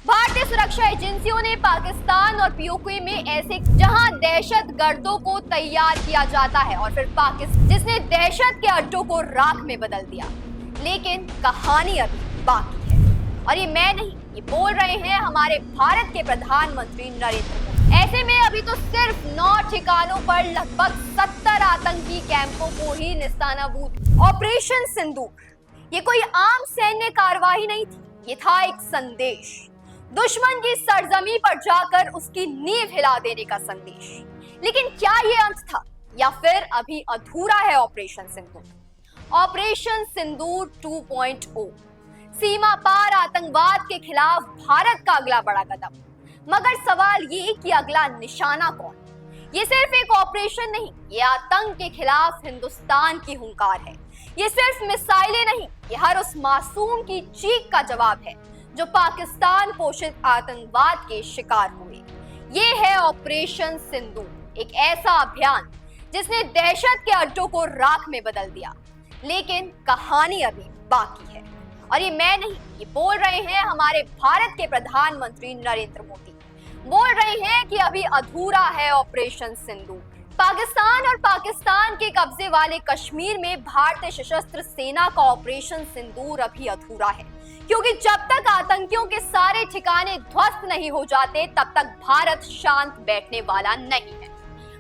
भारतीय सुरक्षा एजेंसियों ने पाकिस्तान और पीओके में ऐसे जहां दहशत गर्दों को तैयार किया जाता है और फिर पाकिस्तान जिसने दहशत के अड्डों को राख में बदल दिया। लेकिन कहानी अभी बाकी है और ये मैं नहीं, ये बोल रहे हैं हमारे भारत के प्रधानमंत्री नरेंद्र मोदी। ऐसे में अभी तो सिर्फ 9 ठिकानों पर लगभग 70 आतंकी कैंपों को ही निस्तानाबूद। ऑपरेशन सिंदूर ये कोई आम सैन्य कार्यवाही नहीं थी, ये था एक संदेश, दुश्मन की सरजमी पर जाकर उसकी नींव हिला देने का संदेश। लेकिन क्या ये अंत था या फिर अभी अधूरा है ऑपरेशन सिंदूर? ऑपरेशन सिंदूर 2.0 सीमा पार आतंकवाद के खिलाफ भारत का अगला बड़ा कदम। मगर सवाल ये कि अगला निशाना कौन? ये सिर्फ एक ऑपरेशन नहीं, ये आतंक के खिलाफ हिंदुस्तान की हुंकार है। ये सिर्फ मिसाइलें नहीं, ये हर उस मासूम की चीख का जवाब है जो पाकिस्तान पोषित आतंकवाद के शिकार हुए। ये है ऑपरेशन सिंदूर, एक ऐसा अभियान जिसने दहशत के अड्डों को राख में बदल दिया। लेकिन कहानी अभी बाकी है और ये मैं नहीं, ये बोल रहे हैं हमारे भारत के प्रधानमंत्री नरेंद्र मोदी। बोल रहे हैं कि अभी अधूरा है ऑपरेशन सिंदूर। पाकिस्तान और पाकिस्तान के कब्जे वाले कश्मीर में भारतीय सशस्त्र सेना का ऑपरेशन सिंदूर अभी अधूरा है, क्योंकि जब तक आतंकियों के सारे ठिकाने ध्वस्त नहीं हो जाते तब तक भारत शांत बैठने वाला नहीं है।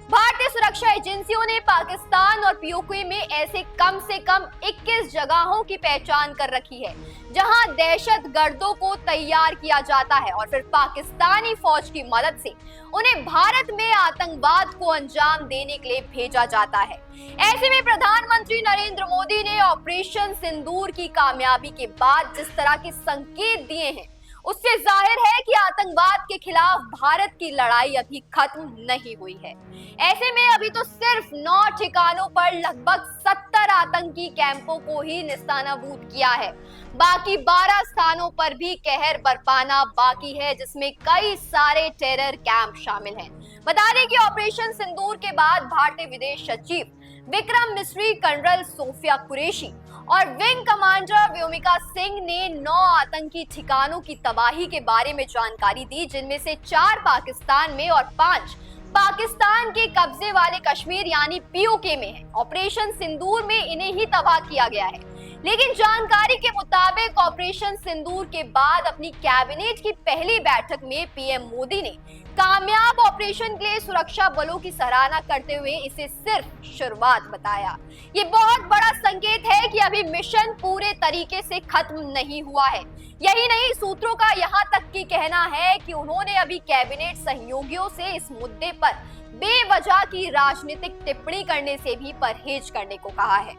भारतीय सुरक्षा एजेंसियों ने पाकिस्तान और पीओके में ऐसे कम से कम 21 जगहों की पहचान कर रखी है जहां दहशत गर्दों को तैयार किया जाता है और फिर पाकिस्तानी फौज की मदद से उन्हें भारत में आतंकवाद को अंजाम देने के लिए भेजा जाता है। ऐसे में प्रधानमंत्री नरेंद्र मोदी ने ऑपरेशन सिंदूर की कामयाबी के बाद जिस तरह के संकेत दिए हैं, उससे जाहिर है कि आतंकवाद के खिलाफ भारत की लड़ाई अभी खत्म नहीं हुई है। ऐसे में अभी तो सिर्फ 9 ठिकानों पर लगभग 70 आतंकी कैंपों को ही निस्तानाबूद किया है। बाकी 12 स्थानों पर भी कहर बरपाना बाकी है, जिसमें कई सारे टेरर कैंप शामिल हैं। बता दें कि ऑपरेशन सिंदूर के बाद भारतीय विदेश सचिव विक्रम मिस्री, कर्नल सोफिया कुरैशी और विंग कमांडर व्योमिका सिंह ने 9 आतंकी ठिकानों की तबाही के बारे में जानकारी दी, जिनमें से 4 पाकिस्तान में और 5 पाकिस्तान के कब्जे वाले कश्मीर यानी पीओके में है। ऑपरेशन सिंदूर में इन्हें ही तबाह किया गया है। लेकिन जानकारी के मुताबिक ऑपरेशन सिंदूर के बाद अपनी कैबिनेट की पहली बैठक में पीएम मोदी ने कामयाब ऑपरेशन के लिए सुरक्षा बलों की सराहना करते हुए इसे सिर्फ शुरुआत बताया। ये बहुत बड़ा संकेत है कि अभी मिशन पूरे तरीके से खत्म नहीं हुआ है। यही नहीं, सूत्रों का यहाँ तक की कहना है कि उन्होंने अभी कैबिनेट सहयोगियों से इस मुद्दे पर बेवजह की राजनीतिक टिप्पणी करने से भी परहेज करने को कहा है।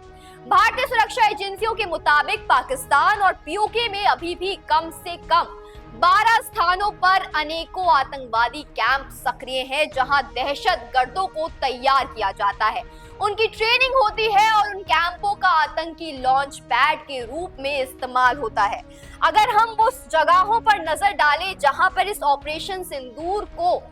भारतीय सुरक्षा एजेंसियों के मुताबिक पाकिस्तान और पीओके में अभी भी कम से कम 12 स्थानों पर अनेकों आतंकवादी कैंप सक्रिय हैं, जहां दहशत गर्दों को तैयार किया जाता है, उनकी ट्रेनिंग होती है और उन कैंपों का आतंकी लॉन्च पैड के रूप में इस्तेमाल होता है। अगर हम उस जगहों पर नजर डालें जहां पर इस ऑपरेशन सिंदूर को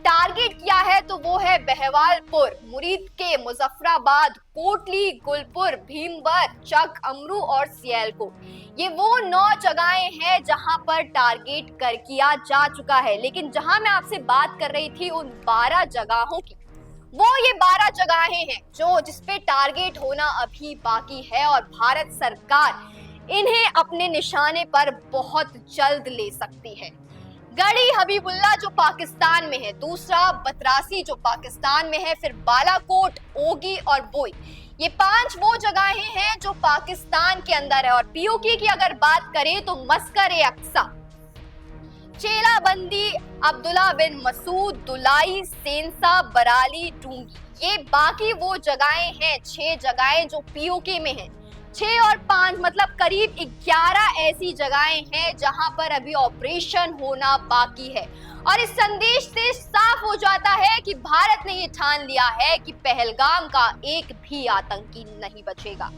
टारगेट किया है तो वो है बहवालपुर, मुरीद के, मुजफ्फराबाद, कोटली, गुलपुर, भीमबर, चक, अमरू और सियालकोट। ये वो 9 जगहें हैं जहां पर टारगेट कर किया जा चुका है। लेकिन जहां मैं आपसे बात कर रही थी उन 12 जगहों की, वो ये 12 जगहें हैं जो जिसपे टारगेट होना अभी बाकी है और भारत सरकार इन्हें अपने निशाने पर बहुत जल्द ले सकती है। गढ़ी हबीबुल्ला जो पाकिस्तान में है, दूसरा बतरासी जो पाकिस्तान में है, फिर बालाकोट, ओगी और बोई। ये 5 वो जगहें हैं जो पाकिस्तान के अंदर है। और पीओके की अगर बात करें तो मस्कर-ए-अक्सा, चेलाबंदी, अब्दुल्ला बिन मसूद, दुलाई, सेंसा, बराली, टूंगी, ये बाकी वो जगहें हैं, 6 जगहें जो पीओके में हैं। 6 और 5 मतलब करीब 11 ऐसी जगहें हैं जहां पर अभी ऑपरेशन होना बाकी है। और इस संदेश से साफ हो जाता है कि भारत ने ये ठान लिया है कि पहलगाम का एक भी आतंकी नहीं बचेगा।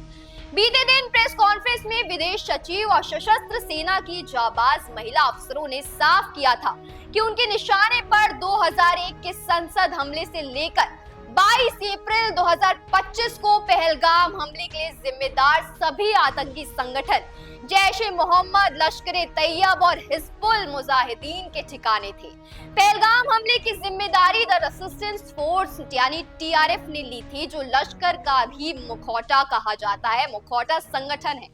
बीते दिन प्रेस कॉन्फ्रेंस में विदेश सचिव और सशस्त्र सेना की जाबाज महिला अफसरों ने साफ किया था कि उनके निशाने पर 2001 के संसद हमले से लेकर 22 अप्रैल 2025 को पहलगाम हमले के लिए जिम्मेदार सभी आतंकी संगठन जैश ए मोहम्मद, लश्कर-ए तैयब और हिजबुल मुजाहिदीन के ठिकाने थे। पहलगाम हमले की जिम्मेदारी द रेसिस्टेंस फोर्स यानी टीआरएफ ने ली थी, जो लश्कर का भी मुखौटा कहा जाता है, मुखौटा संगठन है।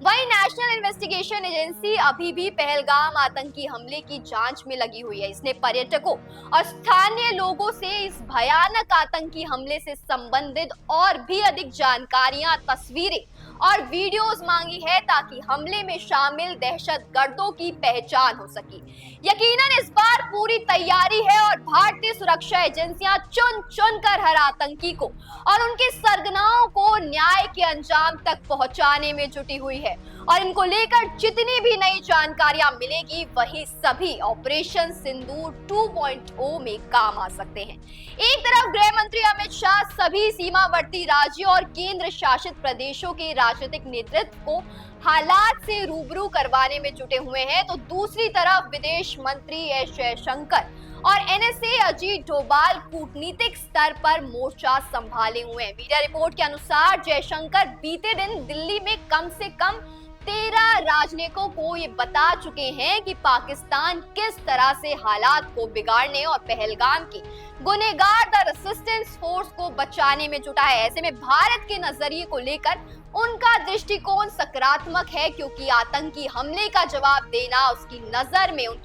वही नेशनल इन्वेस्टिगेशन एजेंसी अभी भी पहलगाम आतंकी हमले की जांच में लगी हुई है। इसने पर्यटकों और स्थानीय लोगों से इस भयानक आतंकी हमले से संबंधित और भी अधिक जानकारियां, तस्वीरें और वीडियोस मांगी है, ताकि हमले में शामिल दहशतगर्दों की पहचान हो सके। यकीनन इस बार पूरी तैयारी है और भारतीय सुरक्षा एजेंसियां चुन चुन कर हर आतंकी को और उनके सरगनाओं को न्याय के अंजाम तक पहुंचाने में जुटी हुई है। और इनको लेकर जितनी भी नई जानकारियां मिलेगी, वही सभी ऑपरेशन सिंदूर 2.0 में काम आ सकते हैं। एक तरफ गृह मंत्री अमित शाह सभी सीमावर्ती राज्यों और केंद्र शासित प्रदेशों के राजनीतिक नेतृत्व को हालात से रूबरू करवाने में जुटे हुए हैं, तो दूसरी तरफ विदेश मंत्री एस जयशंकर और एनएसए अजीत डोभाल कूटनीतिक स्तर पर मोर्चा संभाले हुए हैं। मीडिया रिपोर्ट के अनुसार जयशंकर बीते दिन दिल्ली में कम से कम 13 राजनयिकों को ये बता चुके हैं कि पाकिस्तान किस तरह से हालात को बिगाड़ने और पहलगाम की गुनहगार द रेसिस्टेंस फोर्स को बचाने में जुटा है। ऐसे में भारत के नजरिए को लेकर उनका दृष्टिकोण सकारात्मक है, क्योंकि आतंकी हमले का जवाब देना उनकी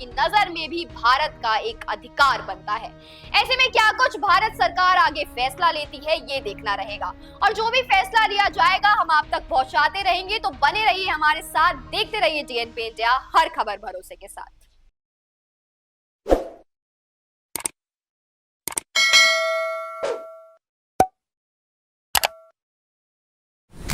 नजर में भी भारत का एक अधिकार बनता है। ऐसे में क्या कुछ भारत सरकार आगे फैसला लेती है, ये देखना रहेगा। और जो भी फैसला लिया जाएगा हम आप तक पहुंचाते रहेंगे, तो बने रहिए हमारे साथ, देखते रहिए डीएनपी इंडिया, हर खबर भरोसे के साथ।